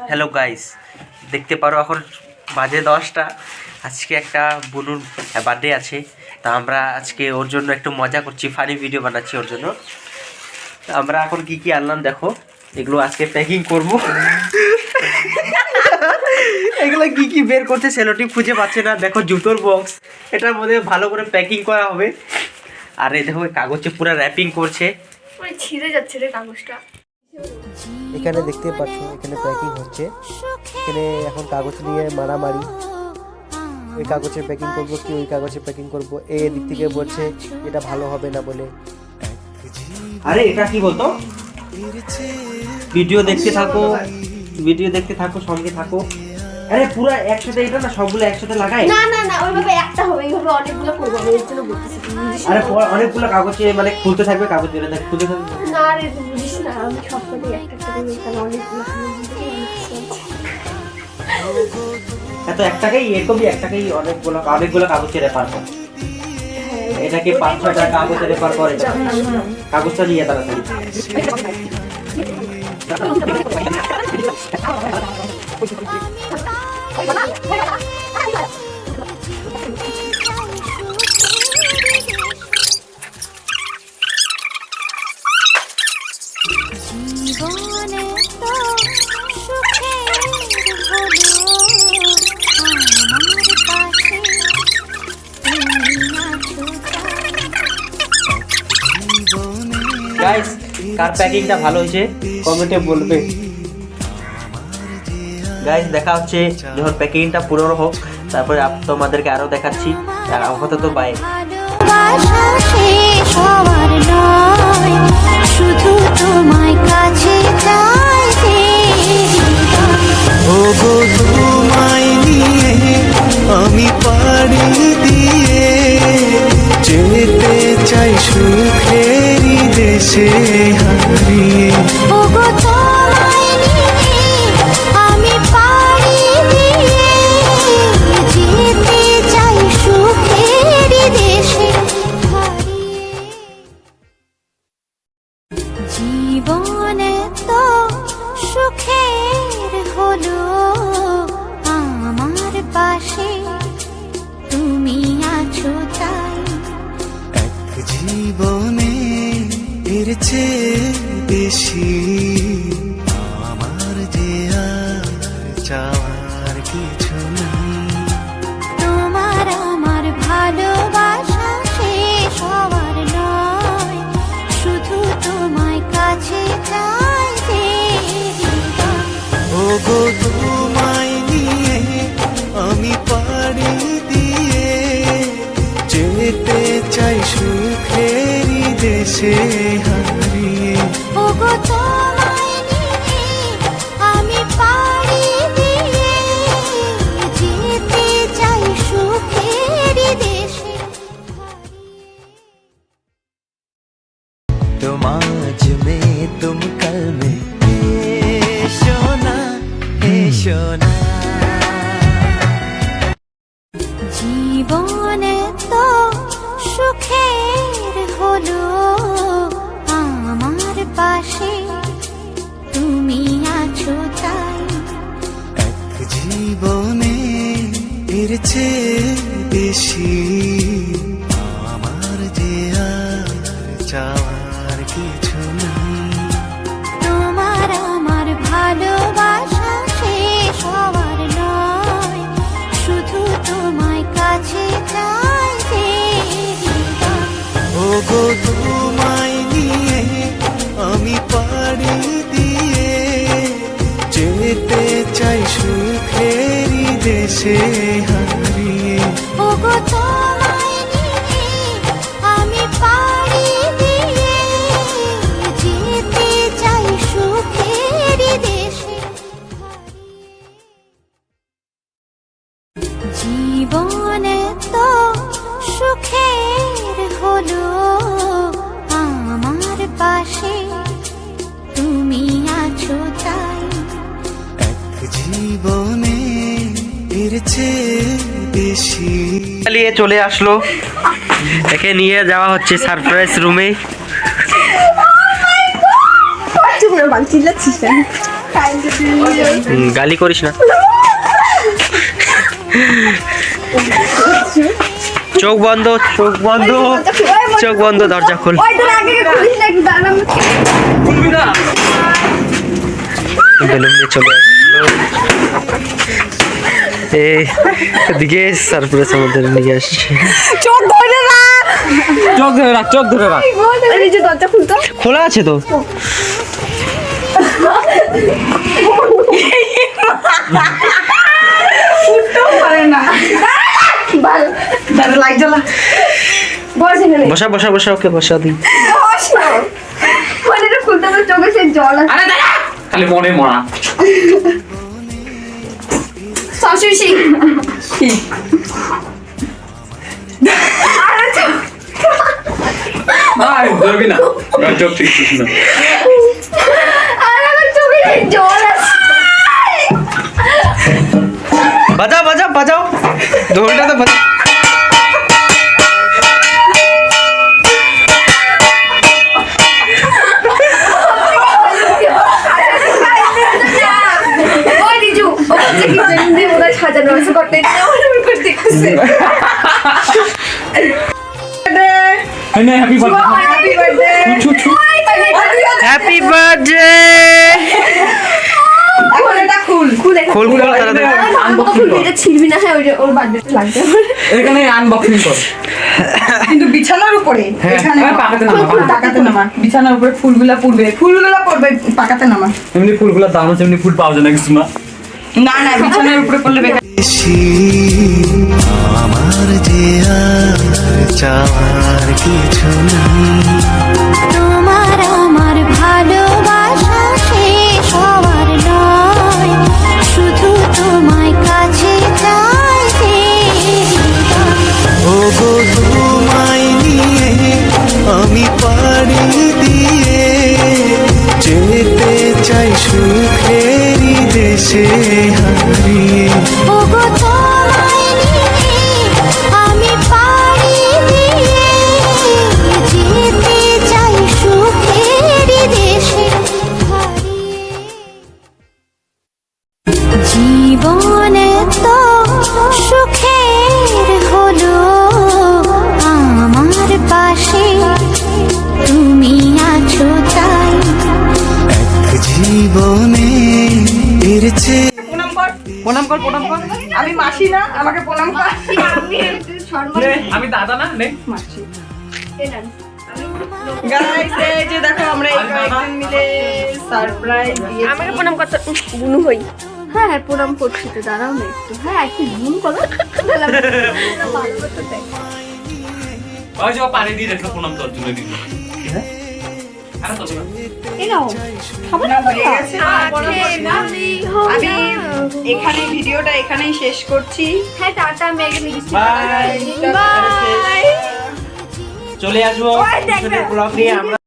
Hello guys, দেখতে পারো এখন বাজে 10টা। আজকে একটা বুনুর বার্থডে আছে, তা আমরা আজকে ওর জন্য একটু মজা করছি, ফানি ভিডিও বানাচ্ছি ওর জন্য। আমরা এখন কি কি আনলাম দেখো, এগুলো আজকে প্যাকিং করব। এগুলো কি কি বের করতে সেলোটিপ খুঁজে পাচ্ছে না। দেখো জুতোর বক্স, এটার মধ্যে ভালো করে প্যাকিং করা হবে। আর এই দেখো কাগজে পুরো র্যাপিং করছে, ছিঁড়ে যাচ্ছে রে কাগজটা। এখানে দেখতে পাচ্ছ এখানে প্যাকিং হচ্ছে। এখানে এখন কাগজ নিয়ে মারামারি, ওই কাগজের প্যাকিং করব কি ওই কাগজের প্যাকিং করব। এই দিক থেকে বলছে এটা ভালো হবে না বলে। আরে এটা কি বলতো, ভিডিও দেখতে থাকো, ভিডিও দেখতে থাকো, সঙ্গে থাকো। আরে পুরো একসাথে, এটা না সবগুলো একসাথে লাগাই না না না, ওইভাবে একটা হবে, এইভাবে অনেকগুলো করব আমি, এর জন্য বলতেছি। আরে অনেকগুলো কাগজে মানে খুলতে থাকবে, কাগজ বের থাকবে, খুলতে থাকবে। না রে, তুই বুঝিস না, আমি সবকটাই একটা করে এখানে অনেকগুলো এত একটাকেই এরকমই একটাকেই অনেকগুলো কাগজে রেফার করে। এটাকে 5-6টা কাগজে রেফার করে, কাগজটা নিয়ে তাড়াতাড়ি। গাইস, কার প্যাকিংটা ভালো হয়েছে কমেন্টে বলবে। গাইস, দেখা হচ্ছে যখন প্যাকিংটা পুরো হোক, তারপরে তোমাদেরকে আরো দেখাচ্ছি। আপাতত বাই। শুধু তোমায় কাছে চাইতে, ওগো তোমায় নিয়ে আমি পাড়ি দিয়ে যেতে চাই সুখেরই দেশে হারিয়ে। ওগো তোমায় নিয়ে আমি পাড়ি দিয়ে যেতে চাই সুখেরই দেশে হারিয়ে। জীবনে তো সুখের হলো আমার পাশে তুমি আছো তাই। এক জীবনে এর চেয়ে বেশি আমার যে আর চাওয়ার কিছু নেই। তোমার আমার ভালোবাসা শেষ হওয়ার নয়, শুধু তোমায় কাছে চাইতে। ওগো তোমায় নিয়ে আমি পাড়ি দিয়ে যেতে চাই সুখেরই দেশে হারিয়ে। ওগো তোমায় নিয়ে আমি পাড়ি দিয়ে যেতে চাই সুখেরই দেশে হারিয়ে। तुम आज में तुम कल में सोना है सोना। জীবনে তো সুখের হলো আমার পাশে তুমি আছো তাই। এক জীবনে এর চেয়ে বেশি আমার যে আর চাওয়ার কিছু নেই। তোমার আমার ভালোবাসা শেষ হওয়ার নয়, শুধু তোমায় কাছে চাইতে। ওগো তোমায় নিয়ে আমি পাড়ি দিয়ে যেতে চাই সুখেরই দেশে হারিয়ে। ওগো তোমায় নিয়ে আমি পাড়ি দিয়ে যেতে চাই সুখেরই দেশে হারিয়ে। জীবনে তো সুখের হলো আমার পাশে তুমি আছো তাই। এক জীবনে এর চেয়ে বেশি। চালিয়ে চলে আসলো, একে নিয়ে যাওয়া হচ্ছে সারপ্রাইজ রুমে। চিল্লাচ্ছিস গালি করিস না। চোখ বন্ধ, চোখ বন্ধ, চোখ বন্ধ, দরজা খোল। বেলুন নিয়ে চলে আসলো। এদিকে সারপ্রাইজ আমাদের নিয়ে আসছে। চোখ ধরে রাখ, চোখ ধরে রাখ, চোখ ধরে রাখ। দরজা খুলতো, খোলা আছে তো। উঠতেও পারে না। দাদা লাইট জ্বালা। বসা বসা বসা, ওকে বসা দিই। খুলতে হবে, চোখে সে জল আছে। আরে দাদা খালি মনে মরা। শাশুড়ি আয় ধরবি না, চোখ ঠিক না। আর আমার চোখে জল আছে। বাজাও বাজাও বাজাও, ঢোলটা তো বাজাও। সাজানো আছে করতে করতে হ্যাপি বার্থডে। Happy birthday. এখন এটা খুল। খুল খুল তাড়াতাড়ি। ছিড়বি না, হ্যাঁ ওর বার্থডে লাগবে। এখানে আনবক্সিং কর, কিন্তু বিছানার উপরে। এখানে পাকাতে নামা, পাকাতে নামা। বিছানার উপরে ফুলগুলা পড়বে, ফুলগুলা পড়বে, পাকাতে নামা। এমনি ফুলগুলা দাম আছে, এমনি ফুল পাওয়া যায় না কিছু না। না না, বিছানার উপরে পড়লে বেকার। আমার যে আর চাওয়ার কিছু নেই। তোমার আমার ভালোবাসা শেষ হওয়ার নয়, শুধু তোমায় কাছে চাই যে ওগো তোমায় নিয়ে আমি পাড়ি দিয়ে যেতে চাই সুখেরই দেশে হারিয়ে। ওগো তোমায় নিয়ে আমি পাড়ি দিয়ে যেতে চাই সুখের দেশে হারিয়ে। জীবনে তো সুখের হলো আমার পাশে, তুমি আছো তাই। এক জীবনে এর চেয়ে প্রণাম কর, প্রণাম কর, প্রণাম কর। আমি মাসি না, আমাকে প্রণাম কর। নে, আমি দাদা না, নে মাসি। গাইস এই যে দেখো আমরা এই কয়েকজন মিলে সারপ্রাইজ দিয়েছি। আমাকে প্রণাম করতে বুনু হই। হ্যাঁ হ্যাঁ প্রণাম করছি তো, দাঁড়াও না একটু। হ্যাঁ একটু জুম করো। ভালো করতে দেখ। ওই যে পানি দিয়ে রেখে প্রণাম তোর জন্য দিবি। আরে তো এই নাও খাবার হয়ে গেছে। আমি এখানে ভিডিওটা এখানেই শেষ করছি। হ্যাঁ টাটা, আমি আগে লিখছি। বাই। বাই। চলে আসবো ব্লগ নিয়ে আমরা।